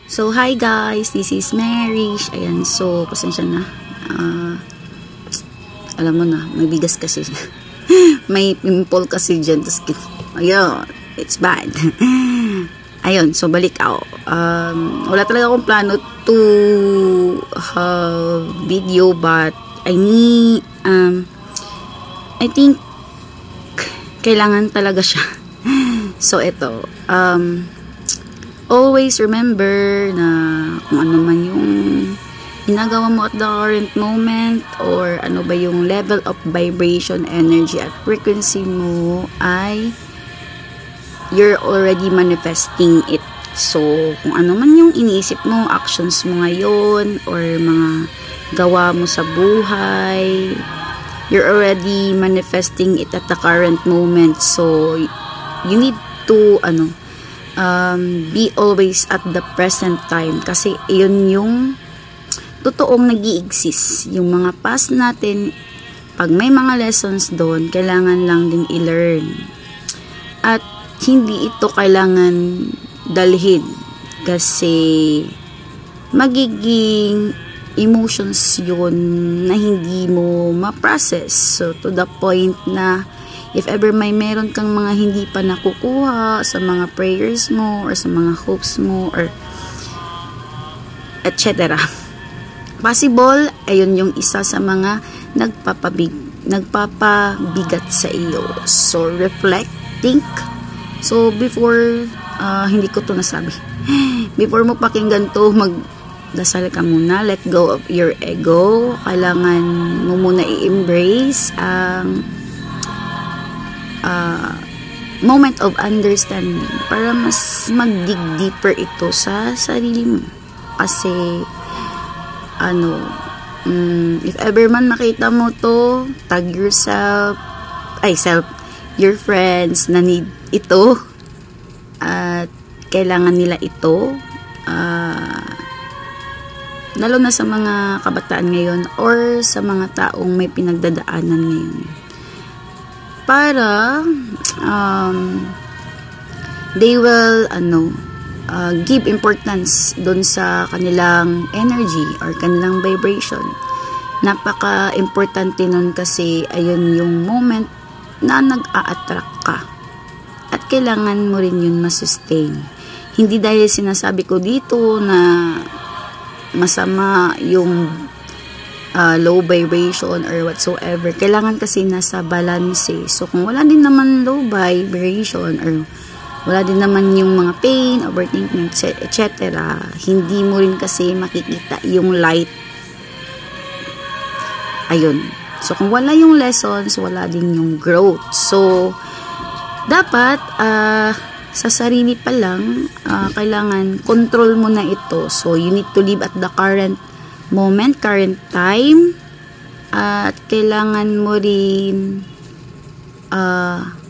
So, hi guys, this is Marish. Ayan, so, pasensya na. Alam mo na, may bigas kasi. May pimple kasi dyan. Ayun, it's bad. Ayun, so balik ako. Wala talaga akong plano to have video, but I think kailangan talaga siya. So, ito. Always remember na kung ano man yung ginagawa mo at the current moment, or ano ba yung level of vibration, energy at frequency mo, ay you're already manifesting it. So, kung ano man yung iniisip mo, actions mo ngayon, or mga gawa mo sa buhay, you're already manifesting it at the current moment. So, you need to, be always at the present time. Kasi, yun yung totoong nag-i-exist. Yung mga past natin, pag may mga lessons doon, kailangan lang din i-learn. At, hindi ito kailangan dalhin. Kasi, magiging emotions yun na hindi mo ma-process. So, to the point na if ever may meron kang mga hindi pa nakukuha sa mga prayers mo, or sa mga hopes mo, or etc. Possible, ayun yung isa sa mga nagpapabigat sa iyo. So, reflect, think. So, before, hindi ko to nasabi. Before mo pakinggan to, dasal ka muna, let go of your ego. Kailangan mo muna i-embrace ang moment of understanding para mas mag-dig deeper ito sa sarili mo. Kasi if ever man makita mo to, tag yourself, your friends na need ito at kailangan nila ito, lalo na sa mga kabataan ngayon or sa mga taong may pinagdadaanan ngayon, para they will give importance dun sa kanilang energy or kanilang vibration. Napaka-importante nun kasi ayun yung moment na nag-a-attract ka at kailangan mo rin yun masustain. Hindi dahil sinasabi ko dito na masama yung low vibration or whatsoever. Kailangan kasi nasa balance. So, kung wala din naman low vibration or wala din naman yung mga pain, overthinking, etc., hindi mo rin kasi makikita yung light. Ayun. So, kung wala yung lessons, wala din yung growth. So, dapat, sa sarili pa lang, kailangan control mo na ito. So, you need to live at the current moment, current time, at kailangan mo rin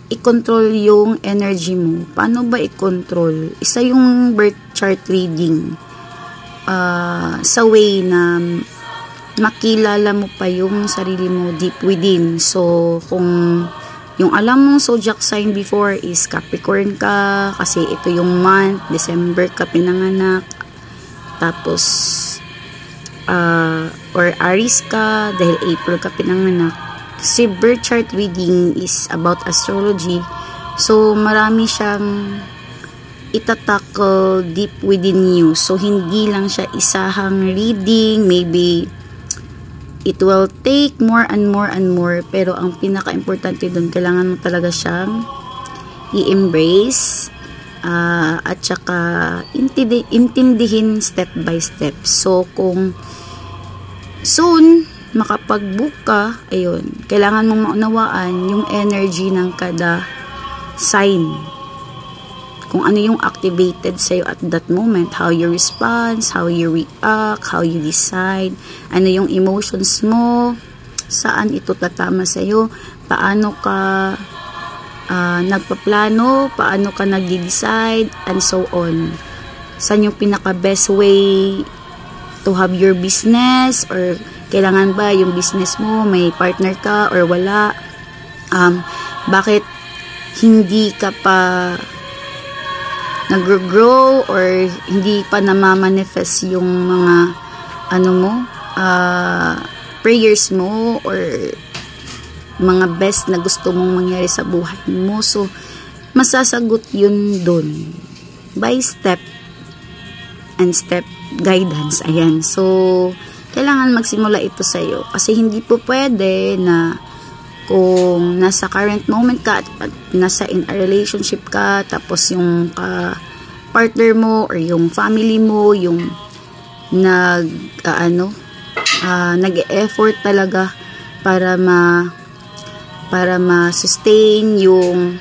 i-control yung energy mo. Paano ba i-control? Isa yung birth chart reading sa way na makilala mo pa yung sarili mo deep within. So, kung yung alam mong zodiac sign before is Capricorn ka, kasi ito yung month, December ka pinanganak, tapos or Aries ka dahil April ka pinanganak. Si birth chart reading is about astrology, so marami siyang itatakle deep within you. So hindi lang siya isahang reading, maybe it will take more and more and more, pero ang pinaka-importante dun, kailangan mo talaga siyang i-embrace at saka intindihin step by step. So, kung soon makapag-book ka, ayun, kailangan mong maunawaan yung energy ng kada sign. Kung ano yung activated sa'yo at that moment, how you respond, how you react, how you decide, ano yung emotions mo, saan ito tatama sa'yo, paano ka nagpaplano, paano ka nagde-decide, and so on. Saan yung pinaka-best way to have your business, or kailangan ba yung business mo, may partner ka or wala, bakit hindi ka pa nag-grow or hindi pa namamanifest yung mga prayers mo or mga best na gusto mong mangyari sa buhay mo. So, masasagot yun dun by step and step guidance. Ayan. So, kailangan magsimula ito sa'yo. Kasi hindi po pwede na kung nasa current moment ka at nasa in a relationship ka, tapos yung partner mo or yung family mo, yung nag-effort talaga para ma-sustain yung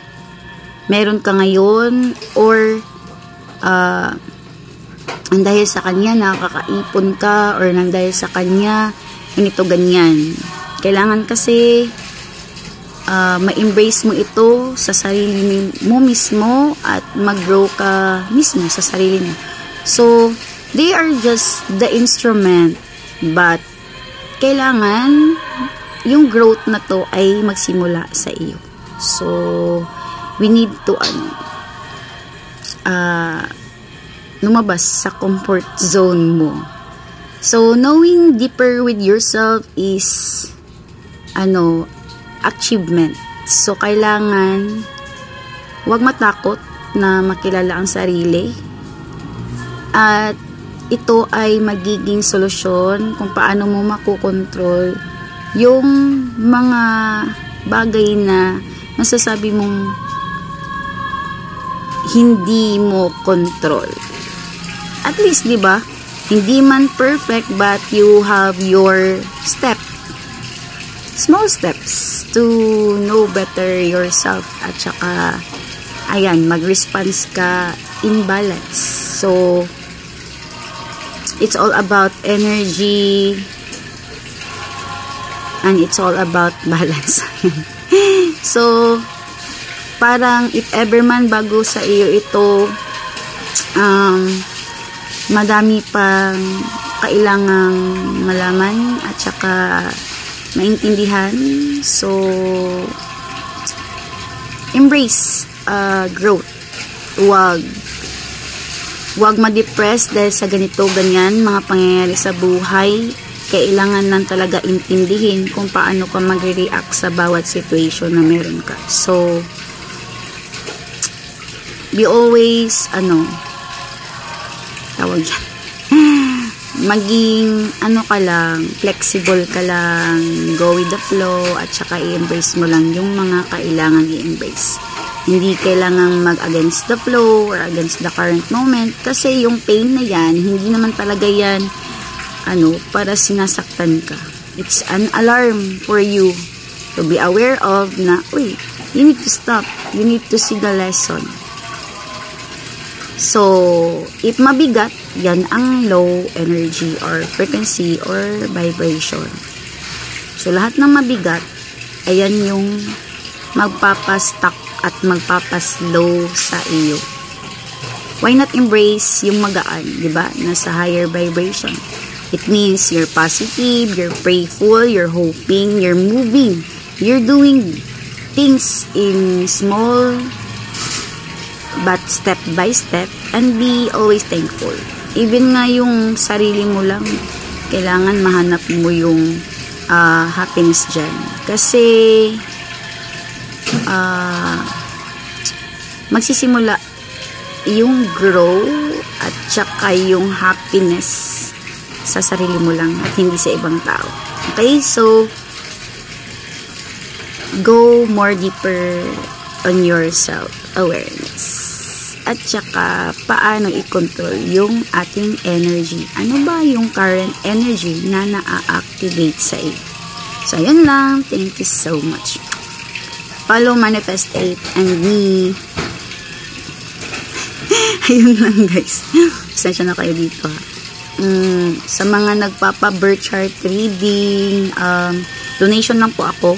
meron ka ngayon, or dahil sa kanya nakakaipon ka, or dahil sa kanya ganito ganyan. Kailangan kasi ma-embrace mo ito sa sarili mo mismo at mag-grow ka mismo sa sarili mo. So, they are just the instrument, but kailangan yung growth na to ay magsimula sa iyo. So, we need to lumabas sa comfort zone mo. So, knowing deeper with yourself is achievement. So, kailangan huwag matakot na makilala ang sarili. At ito ay magiging solusyon kung paano mo makokontrol yung mga bagay na masasabi mong hindi mo control. At least, di ba? Hindi man perfect, but you have your step. Small steps to know better yourself, at saka ayan, mag-response ka in balance. So, it's all about energy and it's all about balance. So, parang if ever man bago sa iyo ito, madami pang kailangang malaman at saka maintindihan. So, embrace growth. Huwag ma-depress dahil sa ganito, ganyan, mga pangyayari sa buhay. Kailangan lang talaga intindihin kung paano ka mag-react sa bawat situation na meron ka. So, be always, tawag yan, maging ka lang, flexible ka lang, go with the flow, at saka i-embrace mo lang yung mga kailangan i-embrace. Hindi kailangan mag-against the flow or against the current moment, kasi yung pain na yan, hindi naman talaga yan para sinasaktan ka. It's an alarm for you to be aware of na, uy, you need to stop, you need to see the lesson. So, if mabigat, yan ang low energy or frequency or vibration. So, lahat ng mabigat, ayan yung magpapastuck at magpapaslow sa iyo. Why not embrace yung magaan, di ba? Nasa higher vibration. It means you're positive, you're prayerful, you're hoping, you're moving, you're doing things in small but step by step, and be always thankful. Even nga yung sarili mo lang, kailangan mahanap mo yung happiness dyan. Kasi magsisimula yung grow at saka yung happiness sa sarili mo lang at hindi sa ibang tao. Okay? So, go more deeper on your self-awareness. At saka, paano i-control yung ating energy. Ano ba yung current energy na na-activate sa iyo? So, yun lang. Thank you so much. Follow Manifest 8 and me. Ayun lang, guys. Pasensya na kayo dito, ha. Sa mga nagpapa-birth chart reading, donation lang po ako.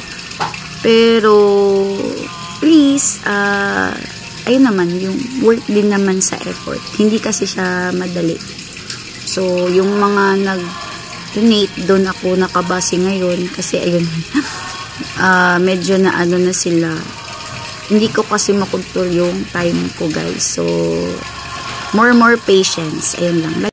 Pero, please, ayun naman, yung worth din naman sa effort. Hindi kasi siya madali. So, yung mga nag-donate, doon ako nakabase ngayon. Kasi, ayun, medyo na na sila. Hindi ko kasi makontrol yung time ko, guys. So, more patience. Ayun lang.